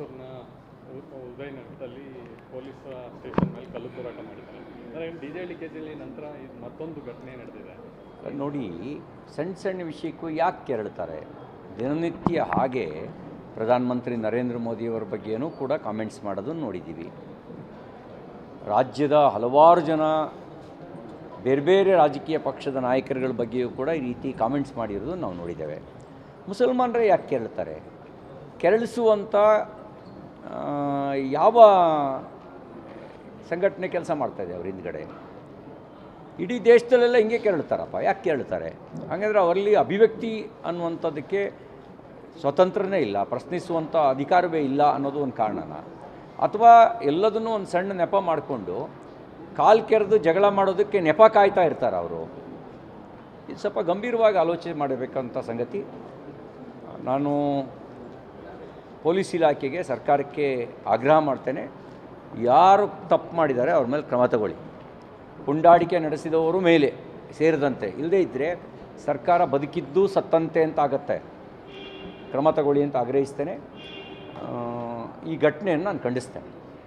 ಮೈಸೂರಿನ ಉದಯನಗರದಲ್ಲಿ police station ಮೇಲೆ ಕಲ್ಲು ತೂರಾಟ ಮಾಡಿದ್ದಾರೆ. ಅಂದರೆ ಡಿ.ಜೆ. ಕೇಜಲ್ಲಿ ನಂತರ ಇದು ಮತ್ತೊಂದು ಘಟನೆ ನಡೆದಿದೆ. ನೋಡಿ, ಸಣ್ಣ ಸಣ್ಣ ವಿಷಯಕ್ಕೂ ಯಾಕೆ ಕೆರಳ್ತಾರೆ? ದಿನನಿತ್ಯ ಹಾಗೆ ಪ್ರಧಾನಮಂತ್ರಿ ನರೇಂದ್ರ ಮೋದಿಯವರ ಬಗ್ಗೆಯೂ ಕೂಡ ಕಾಮೆಂಟ್ಸ್ ಮಾಡೋದನ್ನು ನೋಡಿದ್ದೀವಿ. ರಾಜ್ಯದ ಹಲವಾರು ಜನ ಬೇರೆ ಬೇರೆ ರಾಜಕೀಯ ಪಕ್ಷದ ನಾಯಕರುಗಳ ಬಗ್ಗೆಯೂ ಕೂಡ ಈ ರೀತಿ ಕಾಮೆಂಟ್ಸ್ ಮಾಡಿರೋದು ನಾವು ನೋಡಿದ್ದೇವೆ. ಮುಸಲ್ಮಾನರೇ ಯಾಕೆ ಕೆರಳ್ತಾರೆ? ಕೆರಳಿಸುವಂಥ ಯಾವ ಸಂಘಟನೆ ಕೆಲಸ ಮಾಡ್ತಾಯಿದೆ ಅವ್ರ ಹಿಂದ್ಗಡೆ? ಇಡೀ ದೇಶದಲ್ಲೆಲ್ಲ ಹಿಂಗೆ ಕೆರಳ್ತಾರಪ್ಪ. ಯಾಕೆ ಕೆರಳ್ತಾರೆ? ಹಾಗಾದರೆ ಅವರಲ್ಲಿ ಅಭಿವ್ಯಕ್ತಿ ಅನ್ನುವಂಥದ್ದಕ್ಕೆ ಸ್ವತಂತ್ರನೇ ಇಲ್ಲ, ಪ್ರಶ್ನಿಸುವಂಥ ಅಧಿಕಾರವೇ ಇಲ್ಲ ಅನ್ನೋದು ಒಂದು ಕಾರಣನ? ಅಥವಾ ಎಲ್ಲದನ್ನೂ ಒಂದು ಸಣ್ಣ ನೆಪ ಮಾಡಿಕೊಂಡು ಕಾಲು ಕೆರೆದು ಜಗಳ ಮಾಡೋದಕ್ಕೆ ನೆಪ ಕಾಯ್ತಾ ಇರ್ತಾರೆ ಅವರು? ಇದು ಸ್ವಲ್ಪ ಗಂಭೀರವಾಗಿ ಆಲೋಚನೆ ಮಾಡಬೇಕಂತ ಸಂಗತಿ. ನಾನು ಪೊಲೀಸ್ ಇಲಾಖೆಗೆ, ಸರ್ಕಾರಕ್ಕೆ ಆಗ್ರಹ ಮಾಡ್ತೇನೆ, ಯಾರು ತಪ್ಪು ಮಾಡಿದ್ದಾರೆ ಅವ್ರ ಮೇಲೆ ಕ್ರಮ ತಗೊಳ್ಳಿ. ಪುಂಡಾಟಿಕೆ ನಡೆಸಿದವರು ಮೇಲೆ ಸೇರಿದಂತೆ. ಇಲ್ಲದೇ ಇದ್ದರೆ ಸರ್ಕಾರ ಬದುಕಿದ್ದು ಸತ್ತಂತೆ ಅಂತ ಆಗುತ್ತೆ. ಕ್ರಮ ತಗೊಳ್ಳಿ ಅಂತ ಆಗ್ರಹಿಸ್ತೇನೆ. ಈ ಘಟನೆಯನ್ನು ನಾನು ಖಂಡಿಸ್ತೇನೆ.